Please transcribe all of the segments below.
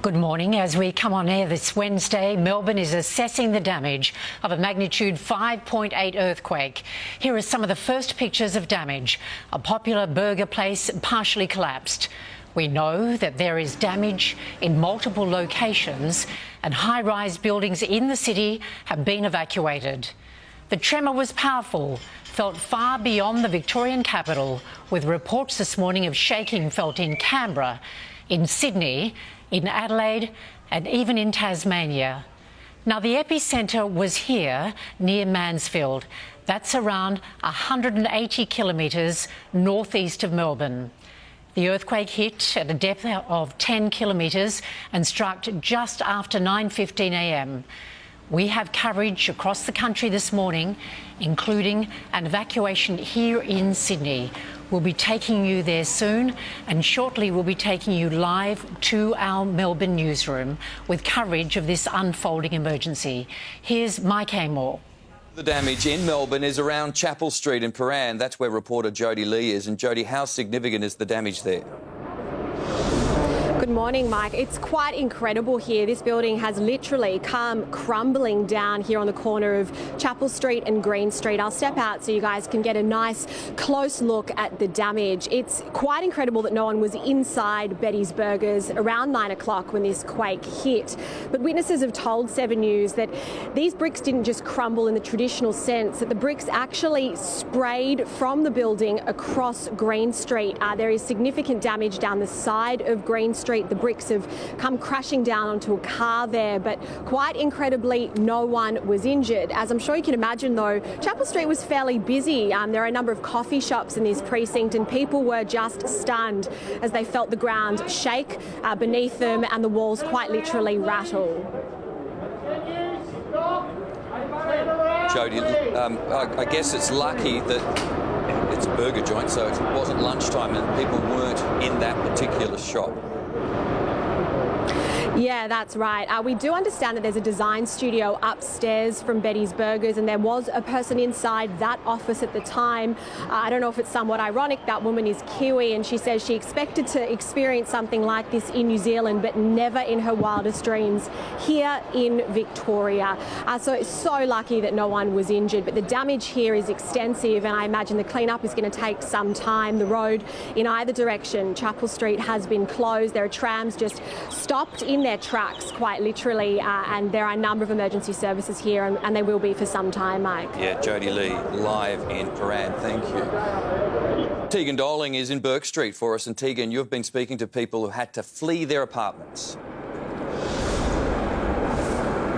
Good morning. As we come on air this Wednesday, Melbourne is assessing the damage of a magnitude 5.8 earthquake. Here are some of the first pictures of damage. A popular burger place partially collapsed. We know that there is damage in multiple locations and high-rise buildings in the city have been evacuated. The tremor was powerful, felt far beyond the Victorian capital, with reports this morning of shaking felt in Canberra, in Sydney, in Adelaide and even in Tasmania. Now, the epicentre was here near Mansfield. That's around 180 kilometres northeast of Melbourne. The earthquake hit at a depth of 10 kilometres and struck just after 9:15 a.m. We have coverage across the country this morning, including an evacuation here in Sydney. We'll be taking you there soon, and shortly we'll be taking you live to our Melbourne newsroom with coverage of this unfolding emergency. Here's Mike Amor. The damage in Melbourne is around Chapel Street in Paran. That's where reporter Jody Lee is. And Jody, how significant is the damage there? Good morning, Mike. It's quite incredible here. This building has literally come crumbling down here on the corner of Chapel Street and Green Street. I'll step out so you guys can get a nice close look at the damage. It's quite incredible that no one was inside Betty's Burgers around 9 o'clock when this quake hit. But witnesses have told 7 News that these bricks didn't just crumble in the traditional sense, that the bricks actually sprayed from the building across Green Street. There is significant damage down the side of Green Street. The bricks have come crashing down onto a car there, but quite incredibly, no one was injured. As I'm sure you can imagine, though, Chapel Street was fairly busy. There are a number of coffee shops in this precinct, and people were just stunned as they felt the ground shake beneath them and the walls quite literally rattle. Jody, I guess it's lucky that it's a burger joint, so it wasn't lunchtime and people weren't in that particular shop. Yeah, that's right. We do understand that there's a design studio upstairs from Betty's Burgers, and there was a person inside that office at the time. I don't know if it's somewhat ironic. That woman is Kiwi, and she says she expected to experience something like this in New Zealand, but never in her wildest dreams here in Victoria. So it's so lucky that no one was injured, but the damage here is extensive, and I imagine the cleanup is going to take some time. The road in either direction, Chapel Street, has been closed. There are trams just stopped in their tracks, quite literally, and there are a number of emergency services here, and they will be for some time, Mike. Yeah, Jody Lee, live in Paran. Thank you. Tegan Doling is in Burke Street for us, and Tegan, you've been speaking to people who had to flee their apartments.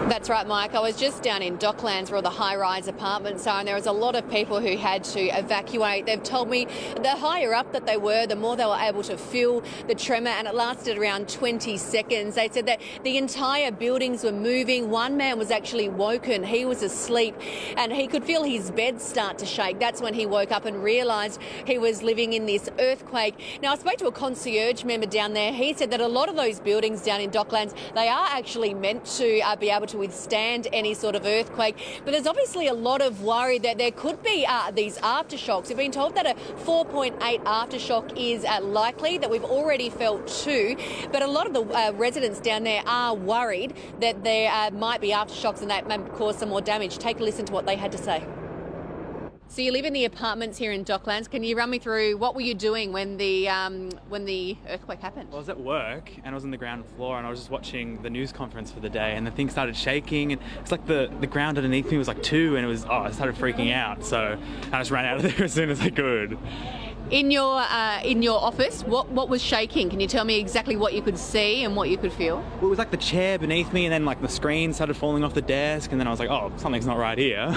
That's right, Mike. I was just down in Docklands where all the high-rise apartments are, and there was a lot of people who had to evacuate. They've told me the higher up that they were, the more they were able to feel the tremor, and it lasted around 20 seconds. They said that the entire buildings were moving. One man was actually woken. He was asleep, and he could feel his bed start to shake. That's when he woke up and realised he was living in this earthquake. Now, I spoke to a concierge member down there. He said that a lot of those buildings down in Docklands, they are actually meant to be able to withstand any sort of earthquake, but there's obviously a lot of worry that there could be these aftershocks. We've been told that a 4.8 aftershock is likely, that we've already felt 2, but a lot of the residents down there are worried that there might be aftershocks and that may cause some more damage. Take a listen to what they had to say. So you live in the apartments here in Docklands. Can you run me through what were you doing when the earthquake happened? Well, I was at work and I was on the ground floor and I was just watching the news conference for the day, and the thing started shaking, and it's like the ground underneath me was like 2, and I started freaking out. So I just ran out of there as soon as I could. In your office, what was shaking? Can you tell me exactly what you could see and what you could feel? Well, it was like the chair beneath me, and then like the screen started falling off the desk, and then I was like, oh, something's not right here.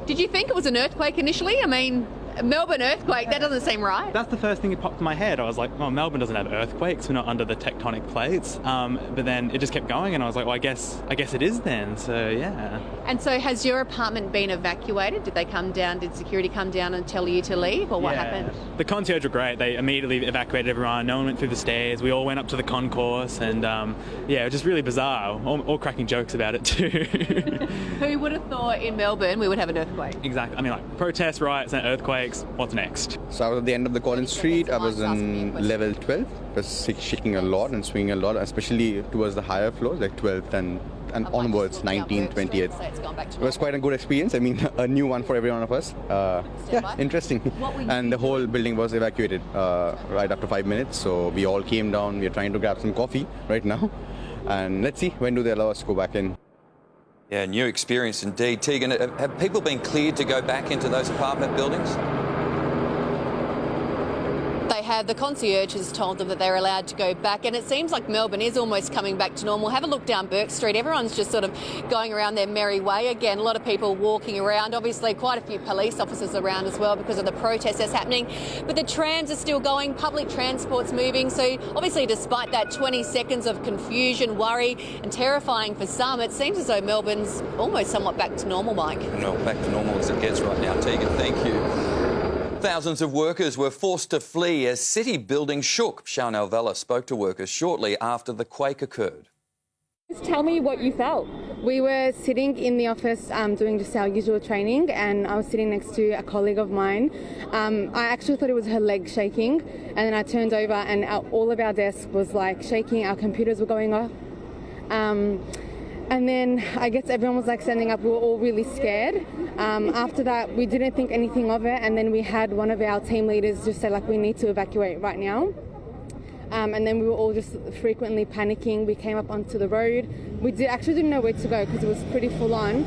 Did you think it was an earthquake initially? I mean, Melbourne earthquake, that doesn't seem right. That's the first thing that popped in my head. I was like, oh, Melbourne doesn't have earthquakes, we're not under the tectonic plates. But then it just kept going, and I was like, well, I guess it is then, so yeah. And so has your apartment been evacuated? Did security come down and tell you to leave, or what happened? The concierge were great. They immediately evacuated everyone. No one went through the stairs. We all went up to the concourse, and it was just really bizarre. All cracking jokes about it too. Who would have thought in Melbourne we would have an earthquake? Exactly. I mean, like, protest riots and earthquake. earthquakes. What's next? So I was at the end of the Collins Street. I was in level 12. It was shaking a lot and swinging a lot, especially towards the higher floors, like 12th and onwards, 19th, 20th. It was quite a good experience. I mean, a new one for every one of us. Yeah, interesting. And the whole building was evacuated right after 5 minutes. So we all came down. We are trying to grab some coffee right now. And let's see, when do they allow us to go back in? Yeah, new experience indeed. Tegan, have people been cleared to go back into those apartment buildings? They have. The concierge has told them that they're allowed to go back, and it seems like Melbourne is almost coming back to normal. Have a look down Bourke Street. Everyone's just sort of going around their merry way again. A lot of people walking around. Obviously, quite a few police officers around as well because of the protest that's happening. But the trams are still going. Public transport's moving. So obviously, despite that 20 seconds of confusion, worry and terrifying for some, it seems as though Melbourne's almost somewhat back to normal, Mike. No, back to normal as it gets right now. Tegan, thank you. Thousands of workers were forced to flee as city buildings shook. Chanel Vella spoke to workers shortly after the quake occurred. Just tell me what you felt. We were sitting in the office doing just our usual training, and I was sitting next to a colleague of mine. I actually thought it was her leg shaking, and then I turned over and all of our desk was like shaking, our computers were going off. And then I guess everyone was like standing up. We were all really scared. After that, we didn't think anything of it. And then we had one of our team leaders just say, like, we need to evacuate right now. And then we were all just frequently panicking. We came up onto the road. We actually didn't know where to go because it was pretty full on.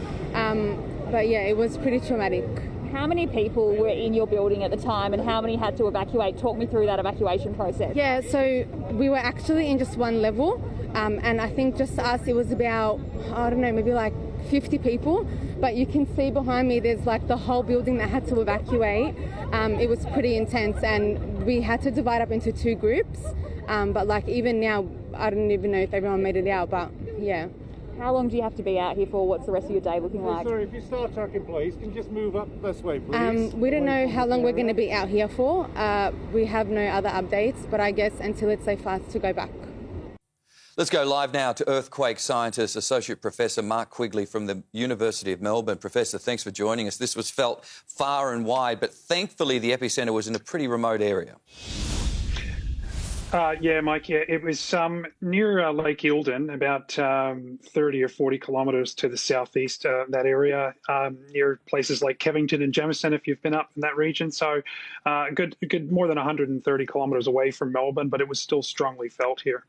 But yeah, it was pretty traumatic. How many people were in your building at the time and how many had to evacuate? Talk me through that evacuation process. Yeah, so we were actually in just one level. And I think just us, it was about, I don't know, maybe like 50 people. But you can see behind me, there's like the whole building that had to evacuate. It was pretty intense and we had to divide up into two groups. But like even now, I don't even know if everyone made it out, but yeah. How long do you have to be out here for? What's the rest of your day looking like? Sorry, if you start talking, please, can you just move up this way, please? We don't know how long we're going to be out here for. We have no other updates, but I guess until it's safe for us to go back. Let's go live now to earthquake scientist, Associate Professor Mark Quigley from the University of Melbourne. Professor, thanks for joining us. This was felt far and wide, but thankfully the epicentre was in a pretty remote area. Yeah, Mike, yeah, it was near Lake Eildon, about 30 or 40 kilometres to the southeast, that area, near places like Kevington and Jameson, if you've been up in that region. So good more than 130 kilometres away from Melbourne, but it was still strongly felt here.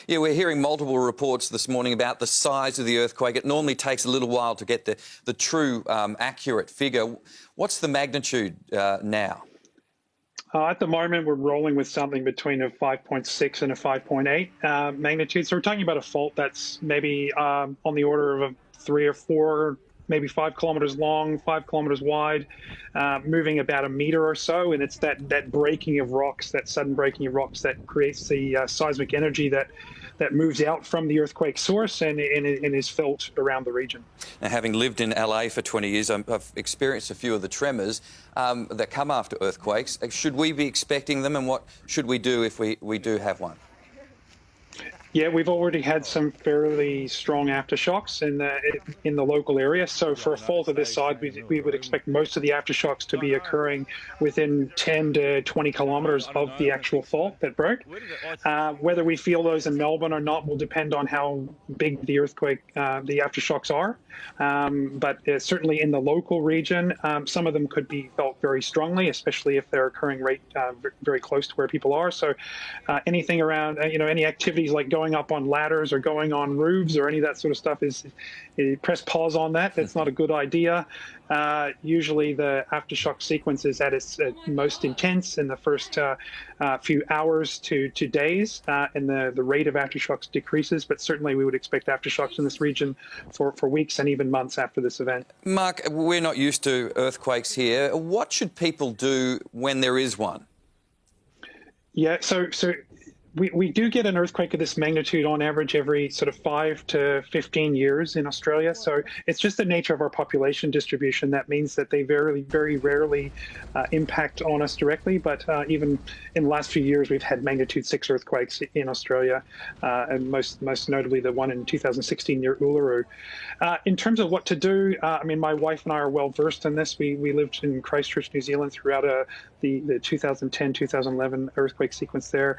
Yeah, we're hearing multiple reports this morning about the size of the earthquake. It normally takes a little while to get the true accurate figure. What's the magnitude now? At the moment, we're rolling with something between a 5.6 and a 5.8 magnitude. So we're talking about a fault that's maybe on the order of 3 or 4, maybe 5 kilometres long, 5 kilometres wide, moving about a metre or so. And it's that breaking of rocks, that sudden breaking of rocks that creates the seismic energy that moves out from the earthquake source and is felt around the region. Now, having lived in LA for 20 years, I've experienced a few of the tremors that come after earthquakes. Should we be expecting them, and what should we do if we do have one? Yeah, we've already had some fairly strong aftershocks in the local area. So for a fault of this size, we would expect most of the aftershocks to be occurring within 10 to 20 kilometres of the actual fault that broke. Whether we feel those in Melbourne or not will depend on how big the earthquake, the aftershocks are. But certainly in the local region, some of them could be felt very strongly, especially if they're occurring very close to where people are. So anything around, any activities like going up on ladders or going on roofs or any of that sort of stuff press pause on that. That's not a good idea. Usually the aftershock sequence is at its most intense in the first few hours to days, and the rate of aftershocks decreases, but certainly we would expect aftershocks in this region for weeks and even months after this event. Mark, we're not used to earthquakes here. What should people do when there is one? Yeah, so We do get an earthquake of this magnitude on average every sort of 5 to 15 years in Australia. So it's just the nature of our population distribution. That means that they very rarely impact on us directly. But even in the last few years, we've had magnitude 6 earthquakes in Australia, and most notably the one in 2016 near Uluru. In terms of what to do, I mean, my wife and I are well versed in this. We lived in Christchurch, New Zealand throughout the 2010-2011 earthquake sequence there.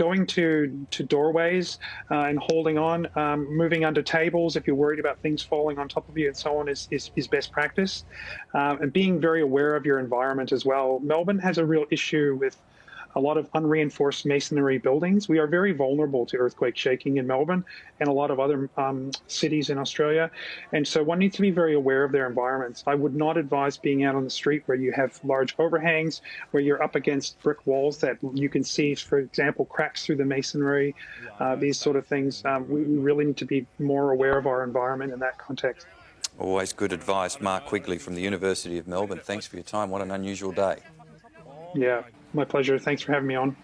Going to doorways and holding on, moving under tables if you're worried about things falling on top of you and so on is best practice. And being very aware of your environment as well. Melbourne has a real issue with a lot of unreinforced masonry buildings. We are very vulnerable to earthquake shaking in Melbourne and a lot of other cities in Australia. And so one needs to be very aware of their environments. I would not advise being out on the street where you have large overhangs, where you're up against brick walls that you can see, for example, cracks through the masonry, these sort of things. We really need to be more aware of our environment in that context. Always good advice. Mark Quigley from the University of Melbourne. Thanks for your time. What an unusual day. Yeah, my pleasure. Thanks for having me on.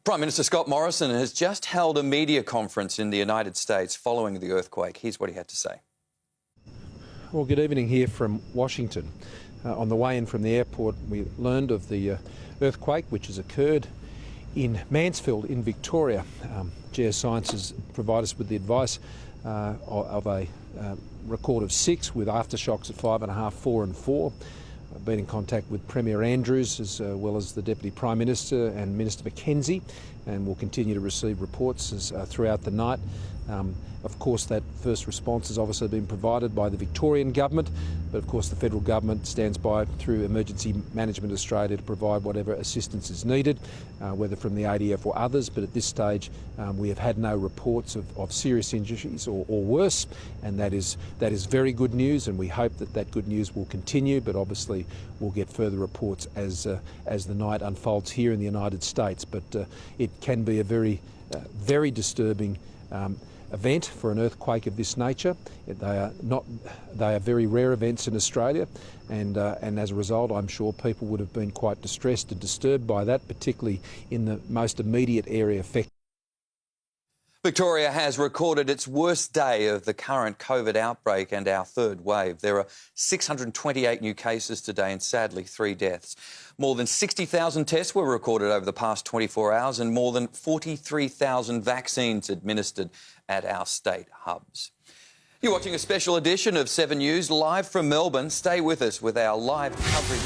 Prime Minister Scott Morrison has just held a media conference in the United States following the earthquake. Here's what he had to say. Well, good evening here from Washington. On the way in from the airport, we learned of the earthquake which has occurred in Mansfield in Victoria. Geosciences provide us with the advice of a record of 6 with aftershocks at 5.5, 4 and 4. I've been in contact with Premier Andrews as well as the Deputy Prime Minister and Minister McKenzie, and will continue to receive reports throughout the night. Of course, that first response has obviously been provided by the Victorian Government, but of course the Federal Government stands by through Emergency Management Australia to provide whatever assistance is needed, whether from the ADF or others. But at this stage, we have had no reports of serious injuries or worse, and that is very good news, and we hope that that good news will continue. But obviously, we'll get further reports as the night unfolds here in the United States. But it can be a very disturbing event for an earthquake of this nature. They are very rare events in Australia, and as a result, I'm sure people would have been quite distressed and disturbed by that, particularly in the most immediate area affected. Victoria has recorded its worst day of the current COVID outbreak and our third wave. There are 628 new cases today and sadly 3 deaths. More than 60,000 tests were recorded over the past 24 hours and more than 43,000 vaccines administered at our state hubs. You're watching a special edition of 7 News live from Melbourne. Stay with us with our live coverage.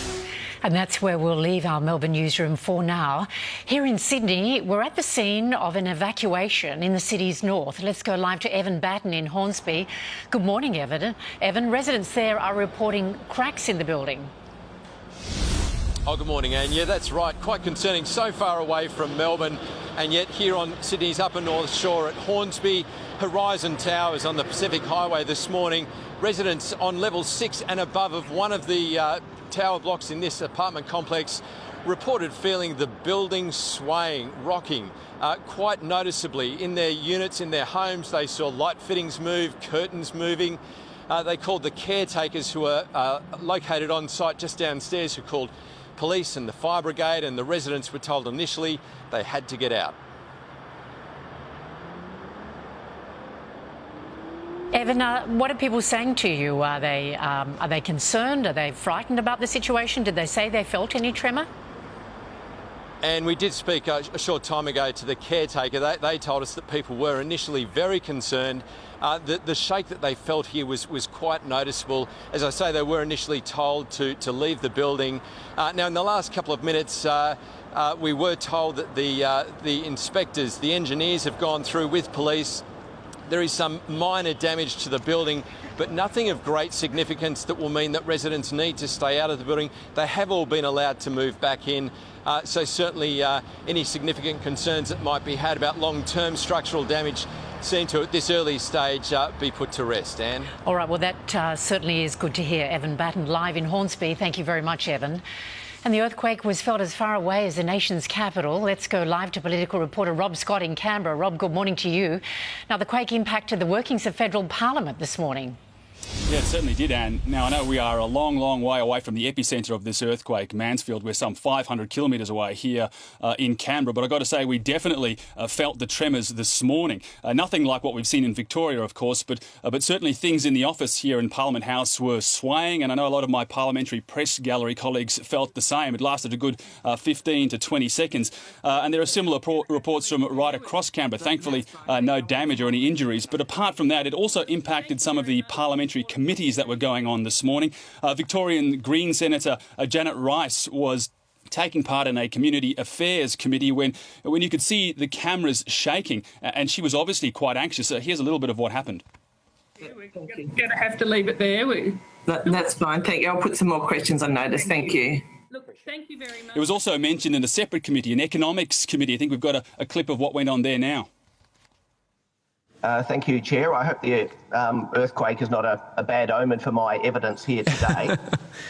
And that's where we'll leave our Melbourne newsroom for now. Here in Sydney, we're at the scene of an evacuation in the city's north. Let's go live to Evan Batten in Hornsby. Good morning, Evan. Evan, residents there are reporting cracks in the building. Oh, good morning, Anne. Yeah, that's right. Quite concerning. So far away from Melbourne, and yet here on Sydney's upper north shore at Hornsby, Horizon Towers on the Pacific Highway this morning. Residents on level 6 and above of one of the tower blocks in this apartment complex reported feeling the building swaying, rocking quite noticeably. In their units, in their homes, they saw light fittings move, curtains moving. They called the caretakers who are located on site just downstairs, who called police and the fire brigade, and the residents were told initially they had to get out. Evan, what are people saying to you? Are they concerned? Are they frightened about the situation? Did they say they felt any tremor? And we did speak a short time ago to the caretaker. They told us that people were initially very concerned. The shake that they felt here was quite noticeable. As I say, they were initially told to leave the building. Now, in the last couple of minutes, we were told that the inspectors, the engineers have gone through with police. There is some minor damage to the building, but nothing of great significance that will mean that residents need to stay out of the building. They have all been allowed to move back in. So certainly any significant concerns that might be had about long-term structural damage seem to, at this early stage, be put to rest. Anne? All right, well, that certainly is good to hear. Evan Batten live in Hornsby. Thank you very much, Evan. And the earthquake was felt as far away as the nation's capital. Let's go live to political reporter Rob Scott in Canberra. Rob, good morning to you. Now, the quake impacted the workings of federal parliament this morning. Yeah, it certainly did, Anne. Now, I know we are a long, long way away from the epicentre of this earthquake, Mansfield. We're some 500 kilometres away here in Canberra, but I've got to say we definitely felt the tremors this morning. Nothing like what we've seen in Victoria, of course, but certainly things in the office here in Parliament House were swaying, and I know a lot of my parliamentary press gallery colleagues felt the same. It lasted a good 15 to 20 seconds, and there are similar reports from right across Canberra. Thankfully, no damage or any injuries, but apart from that, it also impacted some of the parliamentary committees that were going on this morning. Victorian Green Senator Janet Rice was taking part in a community affairs committee when you could see the cameras shaking, and she was obviously quite anxious. Here's a little bit of what happened. We're going to have to leave it there. That's fine. Thank you. I'll put some more questions on notice. Thank you. Look, thank you very much. It was also mentioned in a separate committee, an economics committee. I think we've got a clip of what went on there now. Thank you, Chair. I hope the earthquake is not a bad omen for my evidence here today.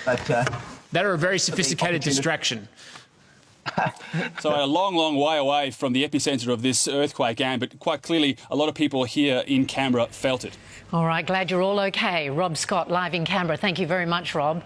But that are a very sophisticated distraction. So a long, long way away from the epicentre of this earthquake, Anne, but quite clearly a lot of people here in Canberra felt it. All right, glad you're all okay. Rob Scott, live in Canberra. Thank you very much, Rob.